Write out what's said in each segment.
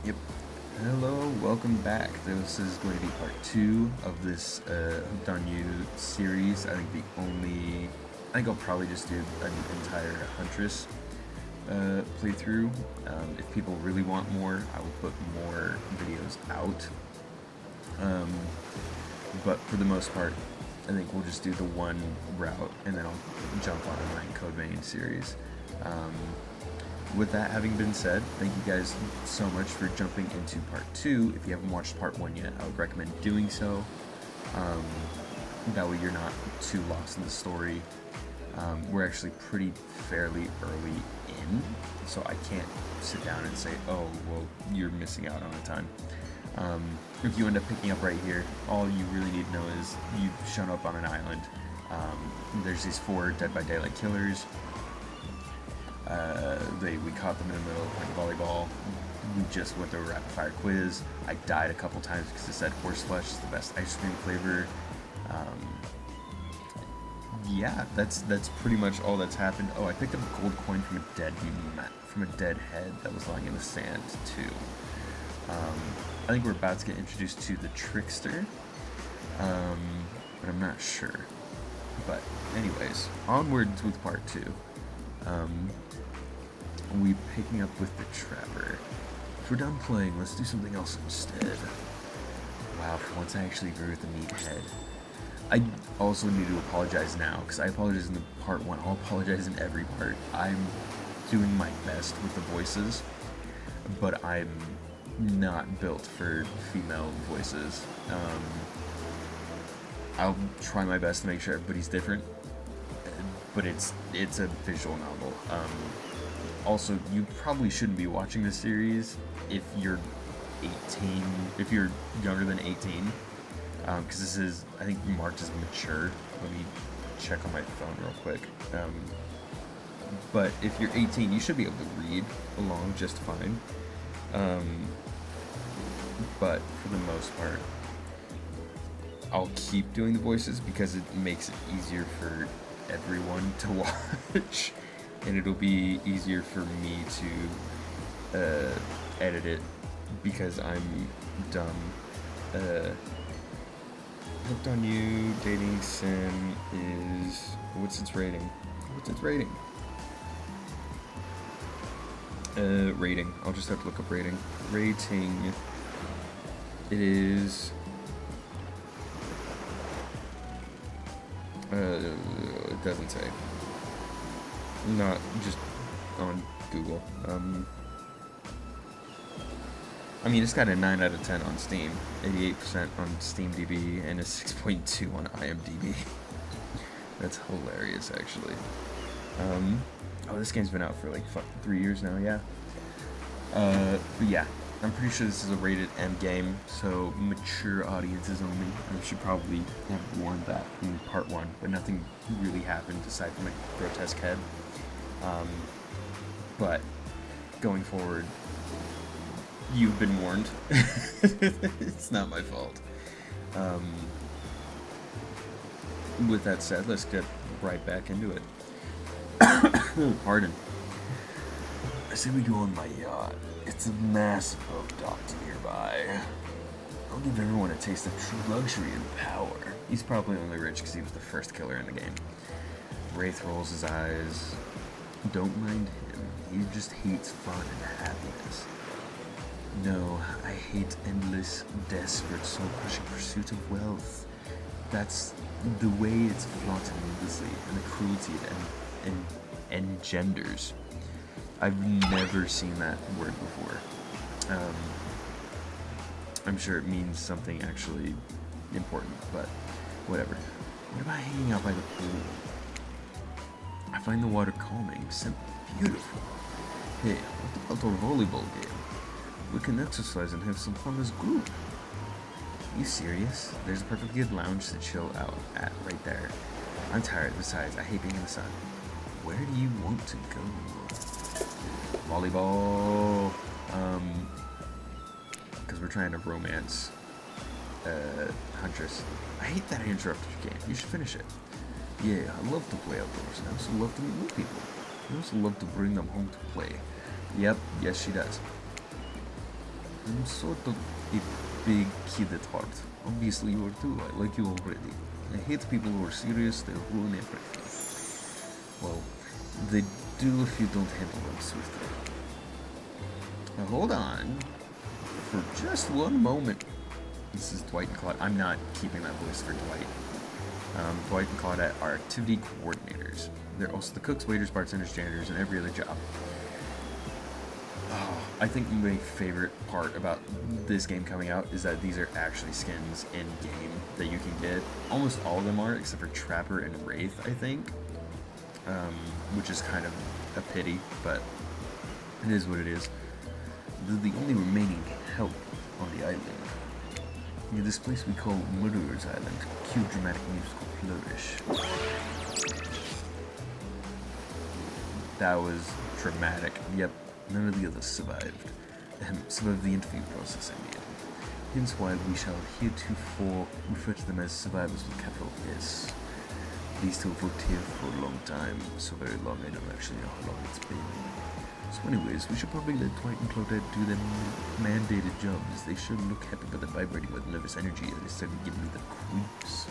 Yep. Hello, welcome back. This is going to be part 2 of this Hooked on You series. I think I'll probably just do an entire Huntress playthrough. If people really want more, I will put more videos out. But for the most part, I think we'll just do the one route, and then I'll jump on a Mine Code Vein series. With that having been said, thank you guys so much for jumping into part 2. If you haven't watched part 1 yet, I would recommend doing so. That way you're not too lost in the story. We're actually fairly early in, so I can't sit down and say, oh, well, you're missing out on a ton. If you end up picking up right here, all you really need to know is you've shown up on an island. There's these 4 Dead by Daylight killers. We caught them in the middle playing volleyball. We just went through a rapid fire quiz. I died a couple times because it said horseflesh is the best ice cream flavor. Yeah, that's pretty much all that's happened. Oh, I picked up a gold coin from a dead head that was lying in the sand too. I think we're about to get introduced to the trickster, but I'm not sure. But anyways, onwards with part 2. We picking up with the trapper. If we're done playing, let's do something else instead. Wow, for once I actually agree with the meathead. I also need to apologize now, because I apologize in the part 1. I'll apologize in every part. I'm doing my best with the voices, but I'm not built for female voices. I'll try my best to make sure everybody's different, but it's a visual novel. Also, you probably shouldn't be watching this series if you're 18, if you're younger than 18, because this is, I think, marked as mature. Let me check on my phone real quick. But if you're 18, you should be able to read along just fine. But for the most part, I'll keep doing the voices because it makes it easier for everyone to watch. And it'll be easier for me to edit it because I'm dumb. Hooked on You Dating Sim is... what's its rating? Rating. I'll just have to look up rating. Rating. It is... it doesn't say. Not just on Google. I mean, it's got a 9 out of 10 on Steam, 88% on SteamDB, and a 6.2 on IMDb. That's hilarious, actually. Oh, this game's been out for like 3 years now, yeah. But yeah, I'm pretty sure this is a rated M game, so mature audiences only. I should probably have warned that in part 1, but nothing really happened aside from a grotesque head. But going forward, you've been warned. It's not my fault. With that said, let's get right back into it. Pardon. I say we go on my yacht. It's a massive boat docked nearby. I'll give everyone a taste of true luxury and power. He's probably only rich because he was the first killer in the game. Wraith rolls his eyes. Don't mind him. He just hates fun and happiness. No, I hate endless, desperate, soul-crushing pursuit of wealth. That's the way it's flaunted endlessly, and the cruelty it engenders. I've never seen that word before. I'm sure it means something actually important, but whatever. What about hanging out by the pool? I find the water calming, simple, beautiful. Hey, what about our volleyball game? We can exercise and have some fun as a group. Are you serious? There's a perfectly good lounge to chill out at right there. I'm tired, besides, I hate being in the sun. Where do you want to go? Volleyball. Because we're trying to romance Huntress. I hate that I interrupted your game. You should finish it. Yeah, I love to play outdoors, and I also love to meet new people. I also love to bring them home to play. Yep, yes she does. I'm sort of a big kid at heart. Obviously you are too, I like you already. I hate people who are serious, they ruin everything. Well, they do if you don't handle them swiftly. Now hold on. For just one moment. This is Dwight and Claude. I'm not keeping that voice for Dwight. Dwight and Claudette are activity coordinators. They're also the cooks, waiters, bartenders, janitors, and every other job. Oh, I think my favorite part about this game coming out is that these are actually skins in game that you can get. Almost all of them are, except for Trapper and Wraith, I think. Which is kind of a pity, but it is what it is. They're the only remaining help on the island. Yeah, this place we call Murderer's Island. Cue dramatic musical flourish. That was dramatic. Yep, none of the others survived. Survived the interview process, I mean. Hence why we shall heretofore refer to them as survivors with capital S. These two have worked here for a long time, so very long I don't actually know how long it's been. So anyways, we should probably let Dwight and Claudette do their mandated jobs. They sure look happy but they're vibrating with nervous energy that is starting to give me the creeps.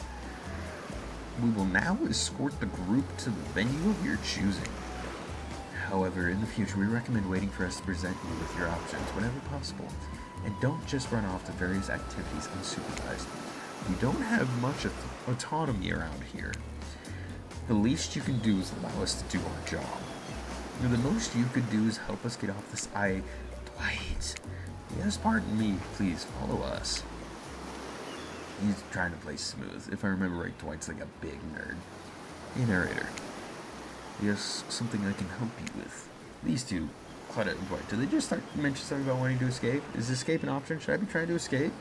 We will now escort the group to the venue of your choosing. However, in the future, we recommend waiting for us to present you with your options whenever possible. And don't just run off to various activities unsupervised. We don't have much autonomy around here. The least you can do is allow us to do our job. And the most you could do is help us get off this Dwight. Yes, pardon me. Please follow us. He's trying to play smooth. If I remember right, Dwight's like a big nerd. Hey, narrator. Yes, something I can help you with. These two, Claudette and Dwight, did they just start to mention something about wanting to escape? Is escape an option? Should I be trying to escape?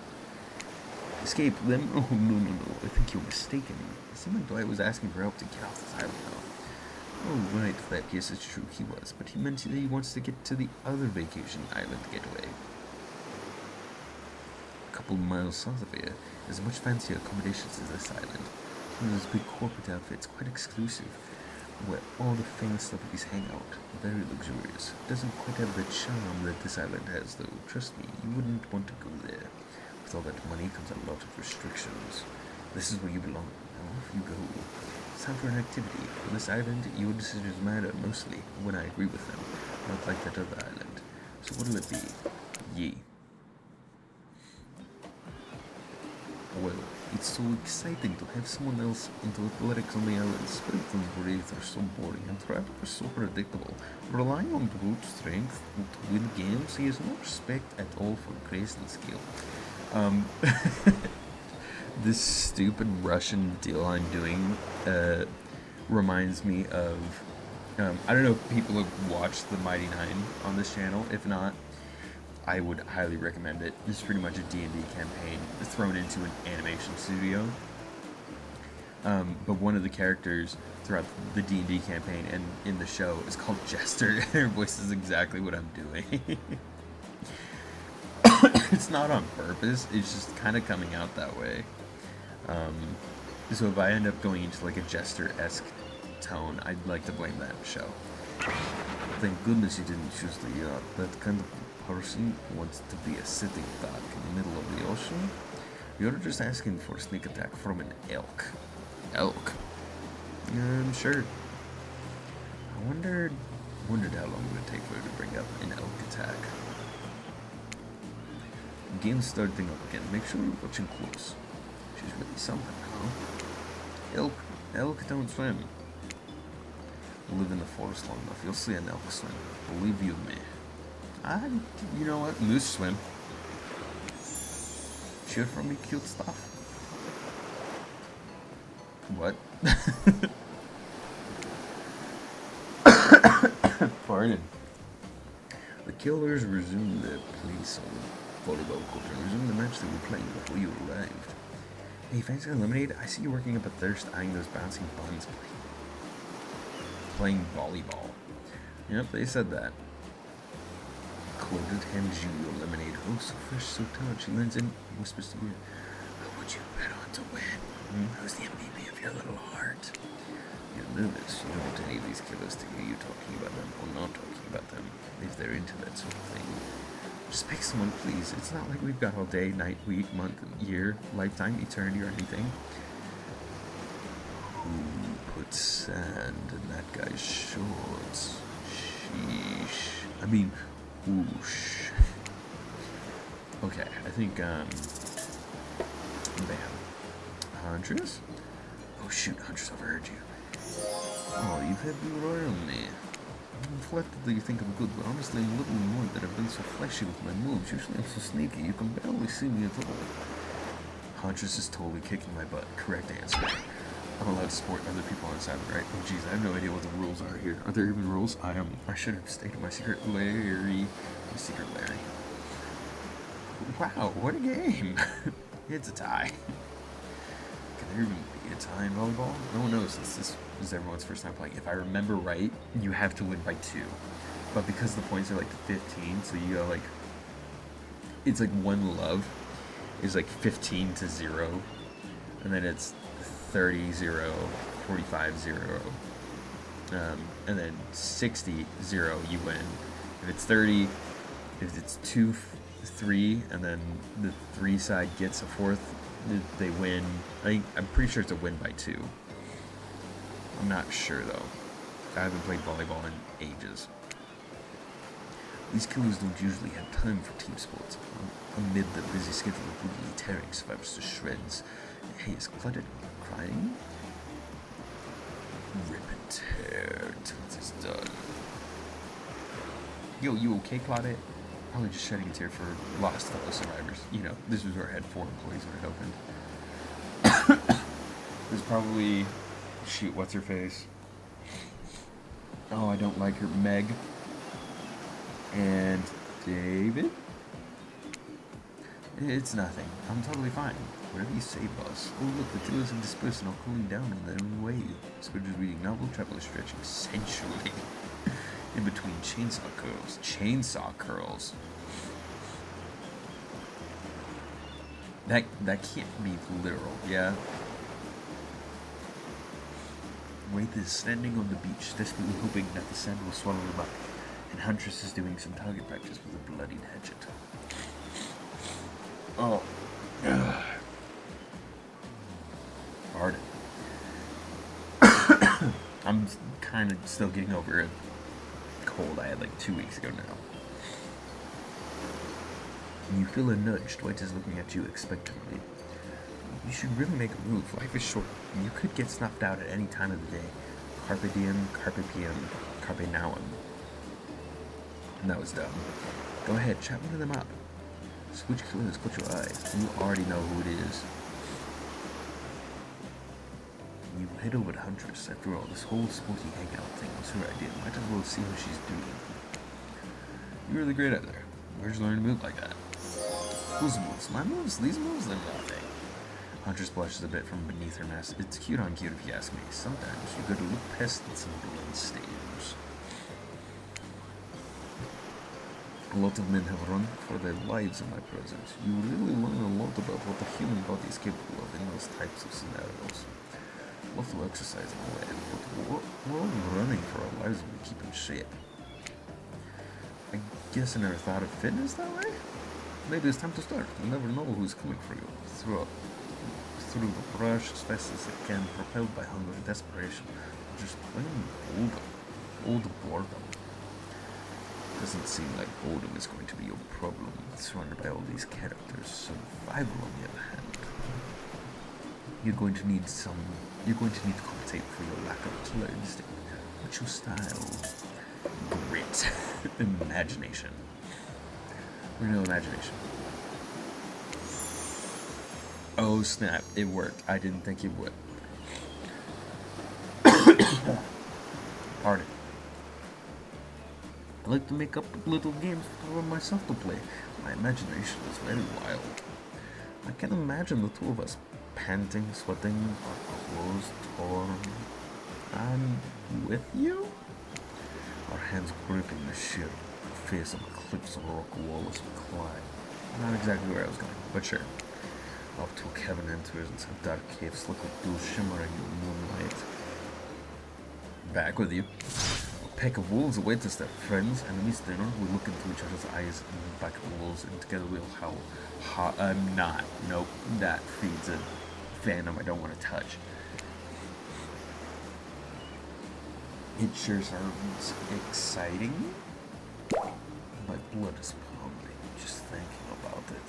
Escape them? Oh, no. I think you're mistaken. It seemed like Dwight was asking for help to get off this island, though. Oh, right, that, yes, it's true, he was. But he meant that he wants to get to the other vacation island getaway. A couple of miles south of here, there's much fancier accommodations to this island. One of those big corporate outfits, quite exclusive, where all the famous celebrities hang out. Very luxurious. Doesn't quite have the charm that this island has, though. Trust me, you wouldn't want to go there. With all that money comes a lot of restrictions. This is where you belong. Now off you go. It's time for an activity. On this island, your decisions matter mostly when I agree with them, not like that other island. So what'll it be? Yee. Well, it's so exciting to have someone else into athletics on the island. Sprint and Wraith are so boring, and Trapper is so predictable. Relying on brute strength to win games, he has no respect at all for grace and skill. This stupid Russian deal I'm doing reminds me of, I don't know if people have watched the Mighty Nine on this channel. If not, I would highly recommend it. It's pretty much a D&D campaign thrown into an animation studio. But one of the characters throughout the D&D campaign and in the show is called Jester, and her voice is exactly what I'm doing. It's not on purpose, it's just kind of coming out that way. So if I end up going into like a Jester-esque tone, I'd like to blame that show. Thank goodness you didn't choose the yacht. That kind of person wants to be a sitting duck in the middle of the ocean. You're just asking for a sneak attack from an elk. Elk? Sure. I wondered how long it would take for her to bring up an elk attack. Game's starting up again. Make sure you're watching close. She's really something, huh? Elk don't swim. Live in the forest long enough, you'll see an elk swim. Believe you me. You know what? Moose swim. Cheer for me, cute stuff. What? Pardon. The killers resumed their place on volleyball court and resumed the match they were playing before you arrived. Hey, fancy lemonade? I see you working up a thirst eyeing those bouncing buns playing volleyball. Yep, they said that. Claudette hands you your lemonade. Oh, so fresh, so tart. She leans in and whispers to you, "Who would you bet on to win? Who's the MVP of your little heart?" You're nervous. You don't want any of these killers to hear you talking about them or not talking about them, if they're into that sort of thing. Just pick someone, please. It's not like we've got all day, night, week, month, year, lifetime, eternity, or anything. Who put sand in that guy's shorts? Sheesh. I mean, whoosh. Okay, I think, bam. Huntress? Oh shoot, Huntress overheard you. Oh, you've had me royal me. I'm reflected that you think I'm good, but honestly I'm little more that I've been so flashy with my moves. Usually I'm so sneaky, you can barely see me at all. Huntress is totally kicking my butt. Correct answer. I'm allowed to support other people on the side, right? Oh jeez, I have no idea what the rules are here. Are there even rules? I should have stated my secret Larry. My secret Larry. Wow, what a game! It's a tie. Can there even be a tie in volleyball? No one knows since this is everyone's first time playing. If I remember right, you have to win by 2. But because the points are like 15, so you go like... It's like one love is like 15-0. And then it's 30-0, 45-0. And then 60-0, you win. If it's 30, if it's 2-3, and then the 3 side gets a 4th, they win. I'm pretty sure it's a win by 2. I'm not sure though. I haven't played volleyball in ages. These killers don't usually have time for team sports. Amid the busy schedule of brutally tearing survivors to shreds. Hey, is Cluttered crying? Rip and tear till it's done. Yo, you okay, Claudette? Probably just shedding a tear for lost fellow survivors. You know, this resort had 4 employees when it opened. There's probably... Shoot, what's her face? Oh, I don't like her. Meg. And David? It's nothing. I'm totally fine. Whatever you say, boss. Oh, look, the killers have dispersed and are cooling down in their own way. Spiders reading novel, traveler stretching sensually. In between chainsaw curls. Chainsaw curls. That can't be literal, yeah? Wraith is standing on the beach, desperately hoping that the sand will swallow him up, and Huntress is doing some target practice with a bloodied hatchet. Oh. Pardon. I'm kind of still getting over a cold I had like 2 weeks ago now. You feel a nudge. Dwight is looking at you expectantly. You should really make a move. Life is short. You could get snuffed out at any time of the day. Carpe diem, carpe diem, carpe nauem. And that was dumb. Go ahead, chat one of them up. Switch killers, put your eye. You already know who it is. You head over to Huntress. After all, this whole sporty hangout thing was her idea. Might as well see how she's doing. You're really great at there. Where'd you learn to move like that? Whose moves? My moves? These moves? They're nothing. Huntress blushes a bit from beneath her mask. It's cute on cute if you ask me. Sometimes you gotta look past some bloodstains. A lot of men have run for their lives in my presence. You really learn a lot about what the human body is capable of in those types of scenarios. Love to exercise in a way, but we're all running for our lives and we keep in shape. I guess I never thought of fitness that way? Maybe it's time to start. You never know who's coming for you. Through the brush as fast as it can, propelled by hunger and desperation. Just plain old boredom. Doesn't seem like boredom is going to be your problem, surrounded by all these characters. Survival, on the other hand. You're going to need to compensate for your lack of killer instinct. What's your style? Grit. Imagination. Or no imagination. Oh snap, it worked. I didn't think it would. Pardon. I like to make up little games for myself to play. My imagination is very wild. I can imagine the two of us panting, sweating, our clothes torn. I'm with you? Our hands gripping the sheer face of a cliff's rock wall as we climb. Not exactly where I was going, but sure. Up to a cabin entrance, a dark cave slick with blue shimmering in the moonlight. Back with you. Pack of wolves await us, their friends, enemies, dinner. We look into each other's eyes and back of wolves, and together we'll howl. I'm not. Nope. That feeds a fandom I don't want to touch. It sure sounds exciting. My blood is pumping just thinking about it.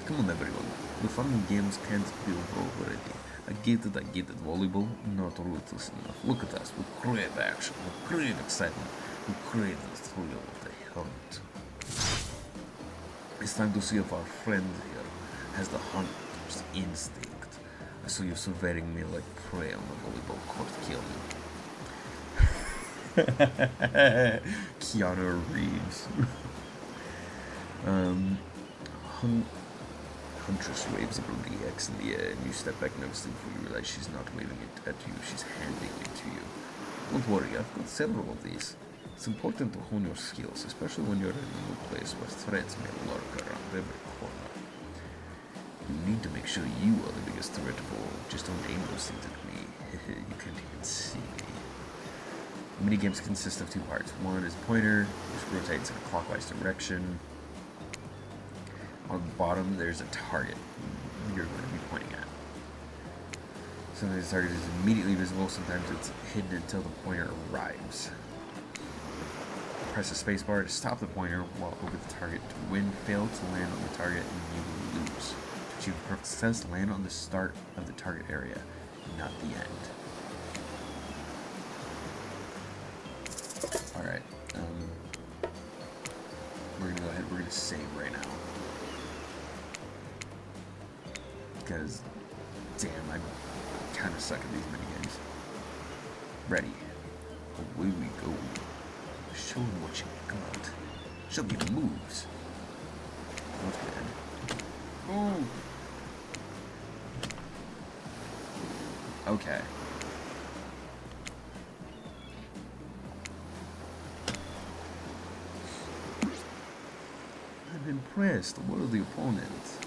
Come on everyone, the fun and games can't be over already. I get it, volleyball, not ruthless enough. Look at us, we crave action, we crave excitement, we crave the thrill of the hunt. It's time to see if our friend here has the hunter's instinct. I saw you surveying me like prey on the volleyball court, kill me. Keanu Reeves. Huntress waves a blue X in the air, and you step back nervously before you realize she's not waving it at you, she's handing it to you. Don't worry, I've got several of these. It's important to hone your skills, especially when you're in a new place where threats may lurk around every corner. You need to make sure you are the biggest threat of all. Just don't aim those things at me. You can't even see me. Minigames consist of two parts. One is a pointer, which rotates in a clockwise direction. On the bottom, there's a target you're going to be pointing at. Sometimes the target is immediately visible, sometimes it's hidden until the pointer arrives. Press the spacebar to stop the pointer while over the target to win. Fail to land on the target and you lose. To achieve perfect success, land on the start of the target area, not the end. Alright, we're going to go ahead, we're going to save right now. Because, damn, I kind of suck at these minigames. Ready. Away we go. Show them what you got. Show me the moves. Not bad. Oh. Okay. I'm impressed. What are the opponents?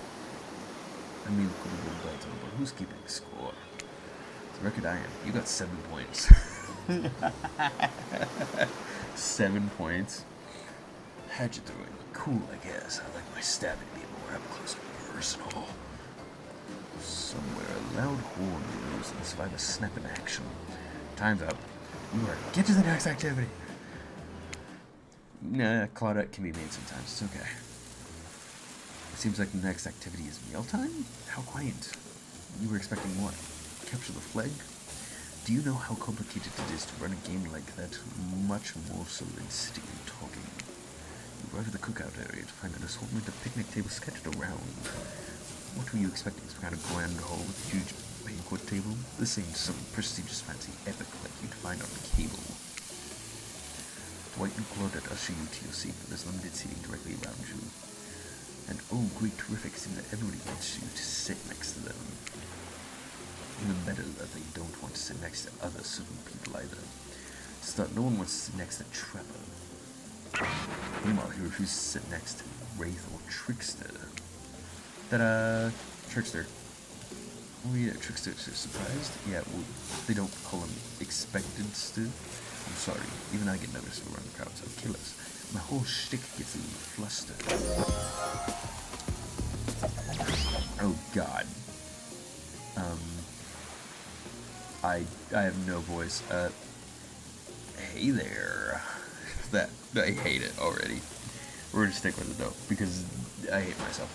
I mean, could have been better, but who's keeping score? The record I am. You got 7 points. 7 points. How'd you doing? Cool, I guess. I like my stabbing being more up close and personal. Somewhere a loud horn blows and survive a snap in action. Time's up. You are. Get to the next activity. Nah, Claudette can be made sometimes. It's okay. Seems like the next activity is mealtime? How quaint. You were expecting what? Capture the flag? Do you know how complicated it is to run a game like that? Much more so than sitting and talking. You arrive at the cookout area to find an assortment of picnic tables scattered around. What were you expecting? Some kind of grand hall with a huge banquet table? This ain't some prestigious fancy epic like you'd find on cable. Dwight and Claudette usher you to your seat, but there's limited seating directly around you. And oh, great terrific, it seems that everybody wants you to sit next to them. Even better that they don't want to sit next to other certain people either. So that no one wants to sit next to Trevor. Meanwhile, he refuses to sit next to Wraith or Trickster. Ta-da! Trickster. Oh yeah, Trickster, surprised? Yeah, well, they don't call him expected to. I'm sorry, even I get nervous around crowds of killers. My whole shtick gets a little flustered. Oh god. I have no voice. Hey there. That, I hate it already. We're gonna stick with it though, because I hate myself.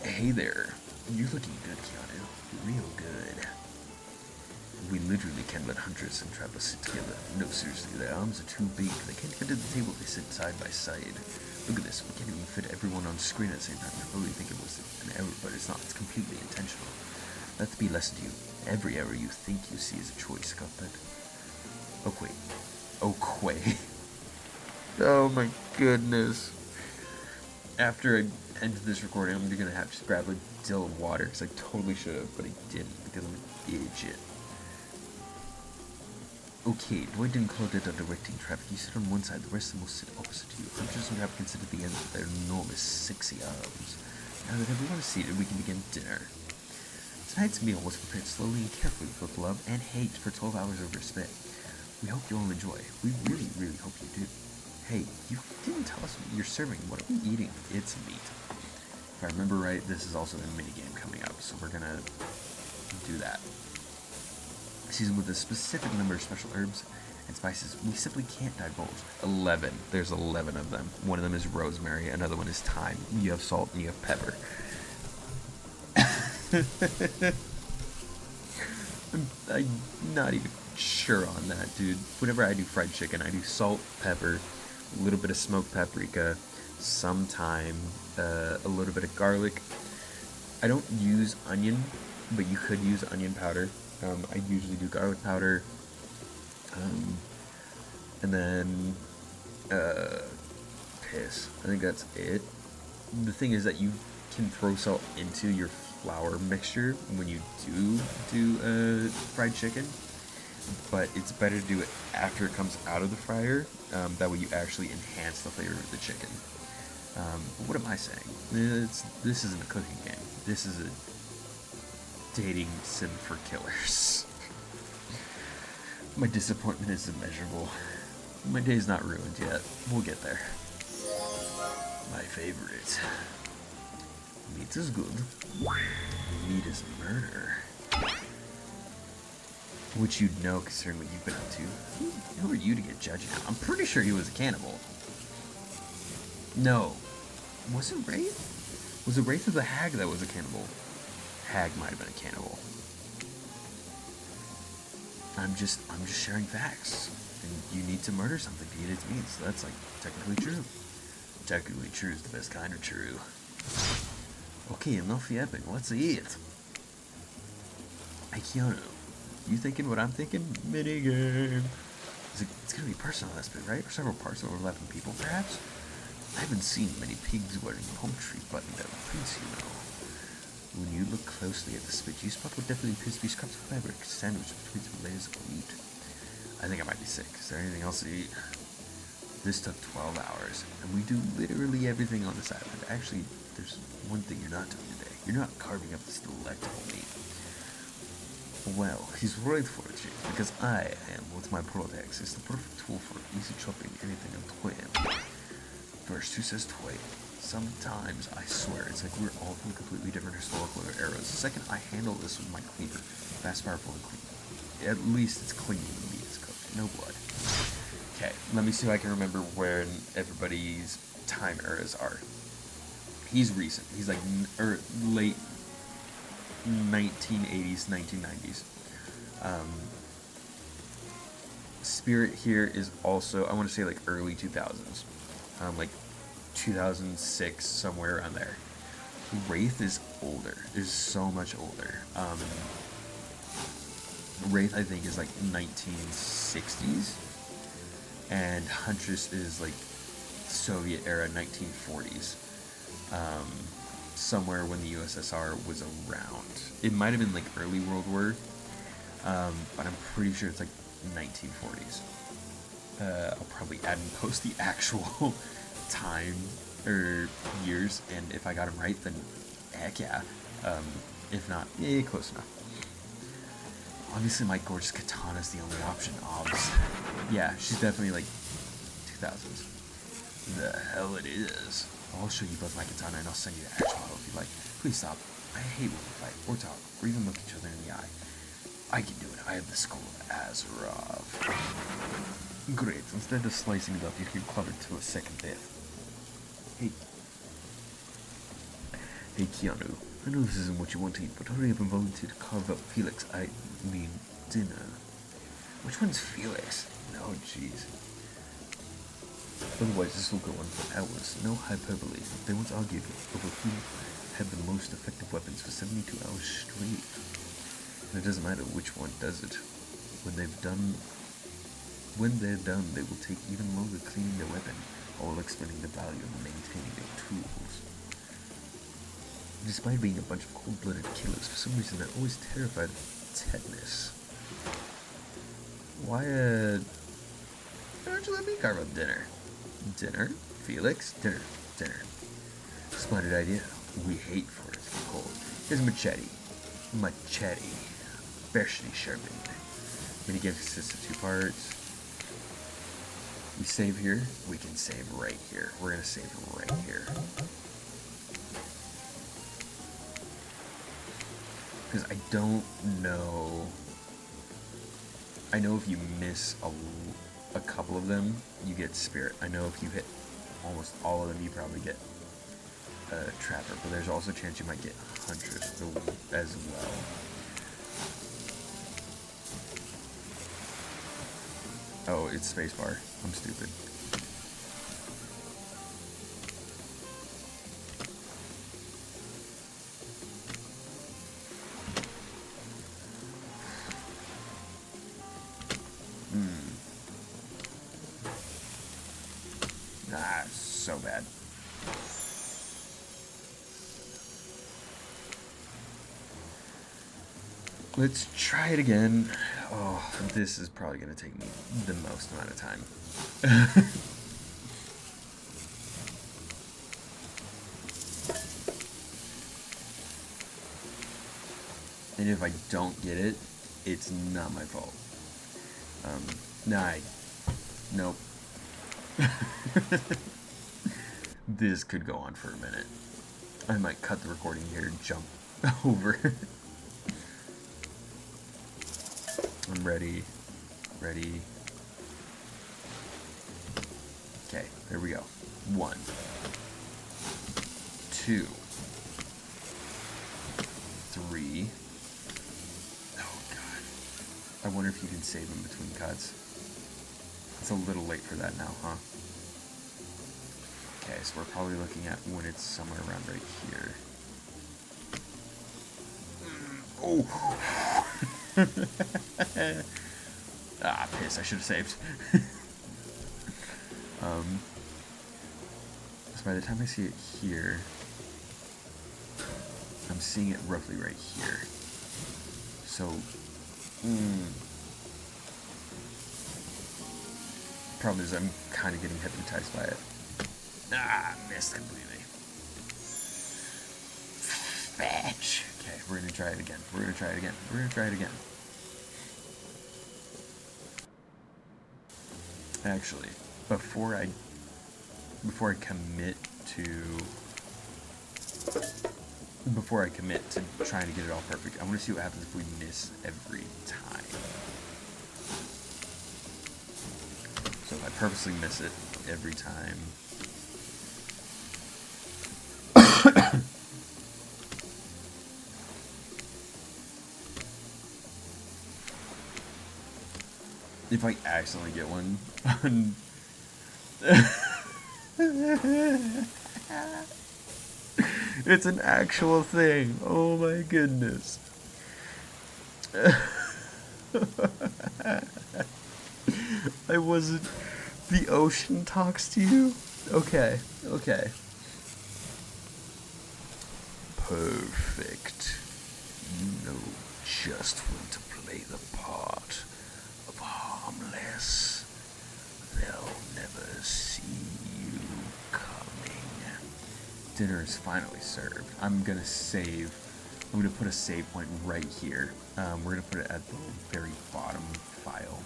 Hey there. You're looking good, Keanu. Real good. We literally can't let Huntress and Travis sit together. No, seriously, their arms are too big. They can't get to the table, they sit side by side. Look at this, we can't even fit everyone on screen at the same time. I probably think it was an error, but it's not. It's completely intentional. Let be lesson to you. Every error you think you see is a choice, got that? Oh, wait. Oh, Quay. Oh my goodness. After I end this recording, I'm gonna have to grab a dill of water, because I totally should have, but I didn't, because I'm an idiot. Okay, Dwight didn't call it a directing traffic. You sit on one side, the rest of them will sit opposite to you. Hunters would have considered the ends of their enormous, sexy arms. Now that everyone is seated, we can begin dinner. Tonight's meal was prepared slowly and carefully with love and hate for 12 hours over a spit. We hope you all enjoy. We really, really hope you do. Hey, you didn't tell us what you're serving. What are we eating? It's meat. If I remember right, this is also a minigame coming up, so we're gonna do that. Seasoned with a specific number of special herbs and spices we simply can't divulge. 11. There's 11 of them. One of them is rosemary, another one is thyme. You have salt and you have pepper. I'm not even sure on that, dude. Whenever I do fried chicken, I do salt, pepper, a little bit of smoked paprika, some thyme, a little bit of garlic. I don't use onion, but you could use onion powder. I usually do garlic powder, and then piss. I think that's it. The thing is that you can throw salt into your flour mixture when you do fried chicken, but it's better to do it after it comes out of the fryer. That way you actually enhance the flavor of the chicken. But what am I saying? This isn't a cooking game. This is a dating sim for killers. My disappointment is immeasurable. My day's not ruined yet. We'll get there. My favorite. Meat is good. Meat is murder. Which you'd know considering what you've been up to. Who are you to get judged now? I'm pretty sure he was a cannibal. No. Was it Wraith? Was it Wraith or the Hag that was a cannibal? Hag might have been a cannibal. I'm just sharing facts. And you need to murder something to eat its meat, so that's like technically true. Technically true is the best kind of true. Okay, enough yapping. Let's eat. Hey Keanu, you thinking what I'm thinking? Minigame. It's gonna be personal this bit, right? Or several parts overlapping people, perhaps? I haven't seen many pigs wearing poultry button-down prints, you know. When you look closely at the spit, you spot what definitely appears to be scraps of fabric sandwiched between some layers of meat. I think I might be sick. Is there anything else to eat? This took 12 hours, and we do literally everything on this island. Actually, there's one thing you're not doing today. You're not carving up this delectable meat. Well, he's right for it, Chief, because I am, with my Protex, is the perfect tool for easy chopping anything in twain. First, who says twain? Sometimes, I swear, it's like we're all from completely different historical eras. Second, I handle this with my cleaver. Fast, powerful, and clean. At least it's clean when the meat is cooked. No blood. Okay, let me see if I can remember where everybody's time eras are. He's recent. He's like late 1980s, 1990s. Spirit here is also, I want to say like early 2000s. Like 2006, somewhere around there. Wraith is older. Is so much older. Wraith, I think, is like 1960s. And Huntress is like Soviet era 1940s. Somewhere when the USSR was around. It might have been like early World War, but I'm pretty sure it's like 1940s. I'll probably add and post the actual time or years, and if I got them right, then heck yeah. If not, yeah, close enough. Obviously, my gorgeous katana is the only option. Obs. Yeah, she's definitely like 2000s. The hell it is. I'll show you both my katana and I'll send you the actual model if you like. Please stop. I hate when we fight, or talk, or even look each other in the eye. I can do it. I have the skull of Azarov. Great. Instead of slicing it up, you can club it to a second death. Hey Keanu. I know this isn't what you want to eat, but hurry up and volunteer to carve up Felix. I mean, dinner. Which one's Felix? No, jeez. Otherwise, this will go on for hours. No hyperbole. They once argued over who had the most effective weapons for 72 hours straight. And it doesn't matter which one does it. When they're done, they will take even longer cleaning their weapon, all expending the value of maintaining their tools. Despite being a bunch of cold-blooded killers, for some reason they're always terrified of tetanus. Why why don't you let me carve up dinner? Dinner? Felix? Dinner. Splendid idea. We hate for it to be cold. Here's a machete. Freshly sharpened. Minigame consists of 2 parts. We save here. We can save right here. We're gonna save right here. Because I don't know. I know if you miss a couple of them, you get spirit. I know if you hit almost all of them, you probably get trapper. But there's also a chance you might get huntress as well. Oh, it's spacebar. I'm stupid. Ah, so bad. Let's try it again. Oh, this is probably going to take me the most amount of time. And if I don't get it, it's not my fault. Nope. This could go on for a minute. I might cut the recording here and jump over. I'm ready. Okay, there we go. 1, 2, 3. Oh god. I wonder if you can save in between cuts. It's a little late for that now, huh? Okay, so we're probably looking at when it's somewhere around right here. Oh! Ah, piss, I should have saved. So by the time I see it here, I'm seeing it roughly right here. So, problem is I'm kind of getting hypnotized by it. Ah, missed completely. Fetch. Okay, we're gonna try it again. Actually, before I commit to trying to get it all perfect, I want to see what happens if we miss every time. So if I purposely miss it every time. If I accidentally get one, it's an actual thing. Oh my goodness. I wasn't. The ocean talks to you? Okay. Perfect. You know just when to play the part of harmless. They'll never see you coming. Dinner is finally served. I'm gonna save. I'm gonna put a save point right here. We're gonna put it at the very bottom file.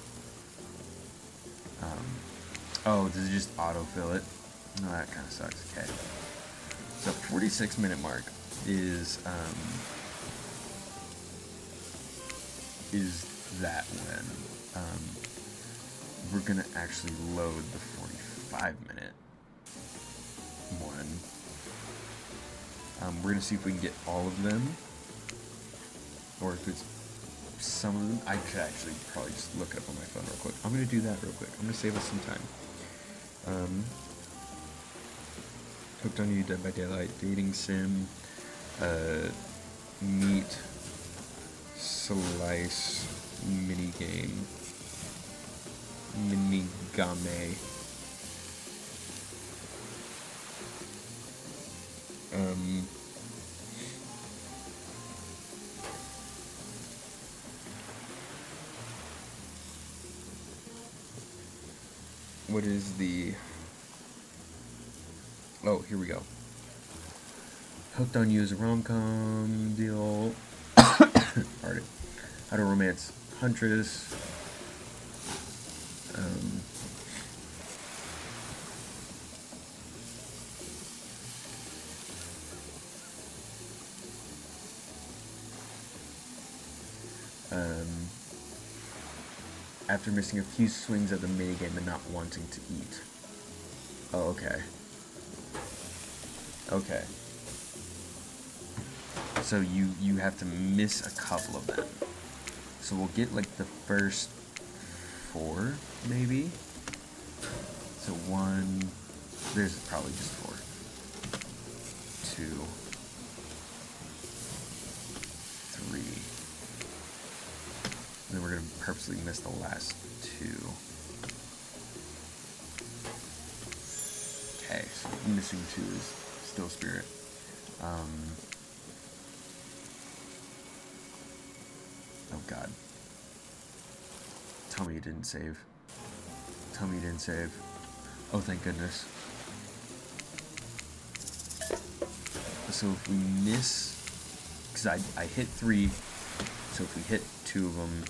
Oh, does it just autofill it? No, that kind of sucks. Okay. So 46-minute mark is that when we're gonna actually load the 45-minute one. We're gonna see if we can get all of them, or if it's some of them. I could actually probably just look it up on my phone real quick. I'm gonna do that real quick. I'm gonna save us some time. Hooked on You, Dead by Daylight, Dating Sim, Meat, Slice, Minigame, Minigame, What is the... Oh, here we go. Hooked on You is a rom-com deal. Pardon. How to Romance Huntress. After missing a few swings at the minigame and not wanting to eat. Oh, okay. Okay. So you have to miss a couple of them. So we'll get like the first 4, maybe? So 1, there's probably just 4. 2, 3. And then we're gonna purposely miss the last 2. Okay, so missing 2 is still Spirit. Oh god. Tell me you didn't save. Tell me you didn't save. Oh, thank goodness. So if we miss... Because I hit 3, so if we hit 2 of them...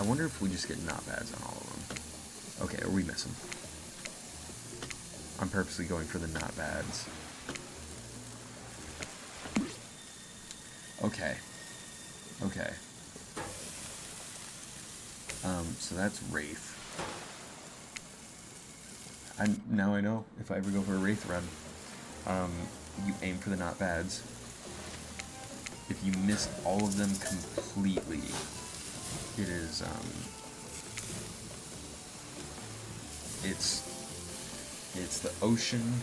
I wonder if we just get not bads on all of them. Okay, or we miss them. I'm purposely going for the not bads. Okay. Okay. So that's Wraith. Now I know if I ever go for a Wraith run, you aim for the not bads. If you miss all of them completely, it is, it's the ocean.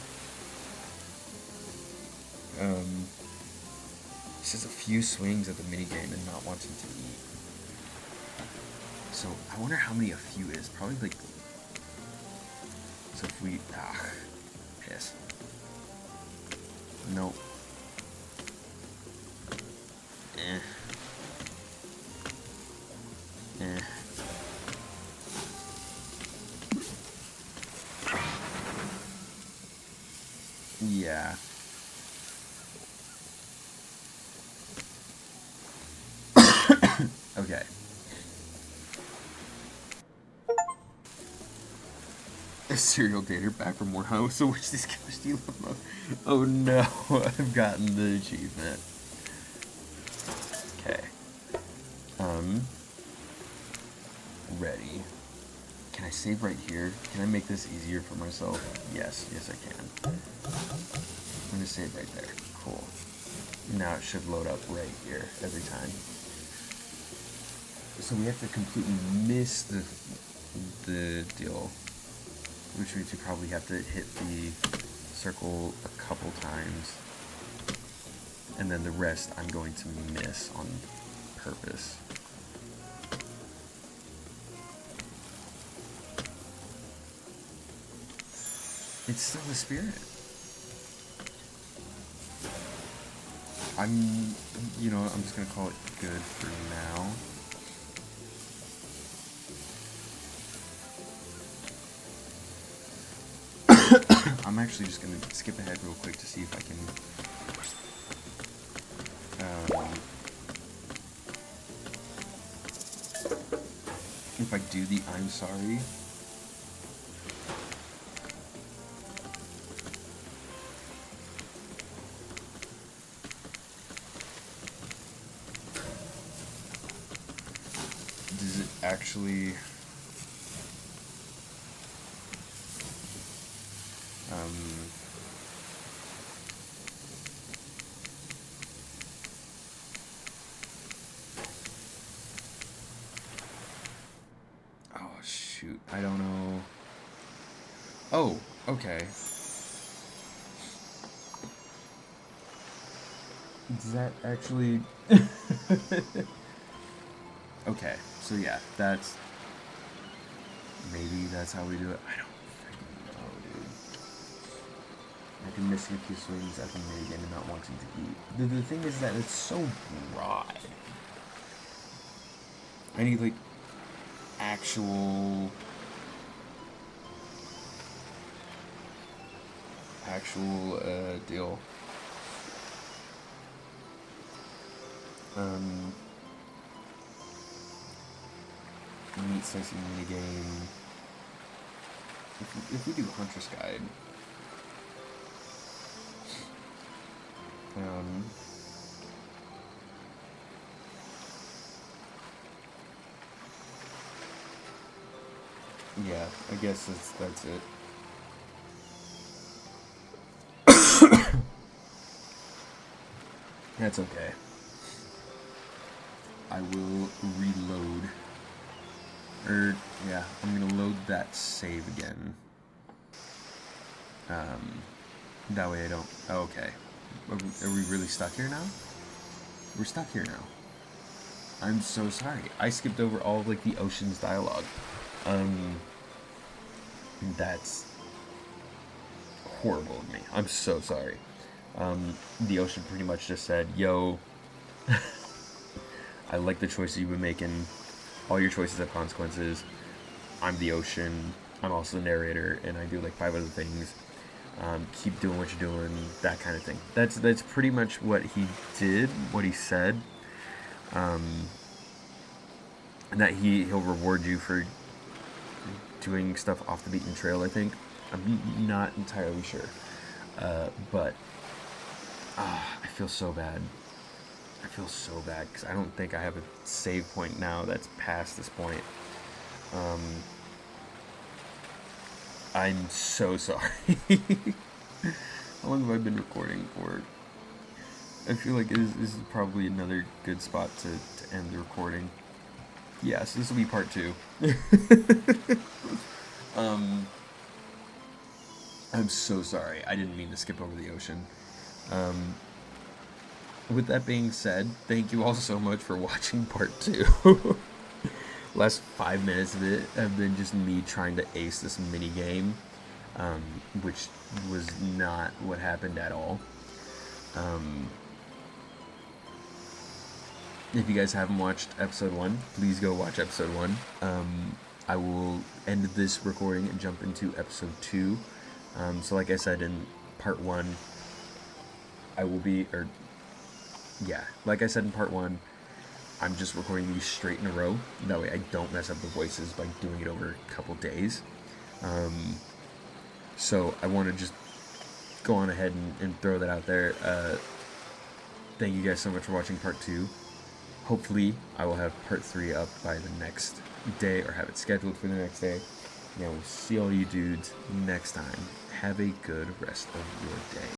It's just a few swings at the minigame and not wanting to eat. So I wonder how many a few is. Probably like... So if we... piss. Nope. Yeah. Okay. A serial dater back from Warhouse. So where's this steal mode? Oh no, I've gotten the achievement. Okay. Ready. Can I save right here? Can I make this easier for myself? Yes, yes I can. I'm gonna save right there. Cool. Now it should load up right here every time. So we have to completely miss the deal, which means we probably have to hit the circle a couple times, and then the rest I'm going to miss on purpose. It's still the Spirit. I'm just gonna call it good for now. I'm actually just going to skip ahead real quick to see if I can... if I do the I'm sorry... Does it actually... oh, shoot. I don't know. Oh, okay. Does that actually... Okay, so yeah, that's... Maybe that's how we do it. I don't freaking know, dude. I've been missing a few swings at the minigame and not wanting to eat. The thing is that it's so broad. I need, like, actual actual deal. Meat slicing minigame. If we do Hunter's Guide, yeah, I guess that's it. That's okay. I will reload. Yeah, I'm gonna load that save again. That way I don't. Oh, okay. Are we really stuck here now? We're stuck here now. I'm so sorry. I skipped over all of, like, the Ocean's dialogue. That's horrible of me. I'm so sorry. The Ocean pretty much just said, yo, I like the choices you've been making. All your choices have consequences. I'm the Ocean. I'm also the narrator, and I do like 5 other things. Keep doing what you're doing, that kind of thing. That's pretty much what he did, what he said. And that he'll reward you for doing stuff off the beaten trail, I think. I'm not entirely sure. But I feel so bad. I feel so bad because I don't think I have a save point now that's past this point. I'm so sorry. How long have I been recording for? I feel like this is probably another good spot to end the recording. Yes, this will be part 2. I'm so sorry. I didn't mean to skip over the Ocean. With that being said, thank you all so much for watching part 2. Last 5 minutes of it have been just me trying to ace this mini game, which was not what happened at all. If you guys haven't watched episode 1, please go watch episode 1. I will end this recording and jump into episode 2. So like I said in part 1, like I said in part 1, I'm just recording these straight in a row. That way I don't mess up the voices by doing it over a couple days. So I want to just go on ahead and throw that out there. Thank you guys so much for watching part 2. Hopefully I will have part 3 up by the next day, or have it scheduled for the next day. Yeah, we'll see all you dudes next time. Have a good rest of your day.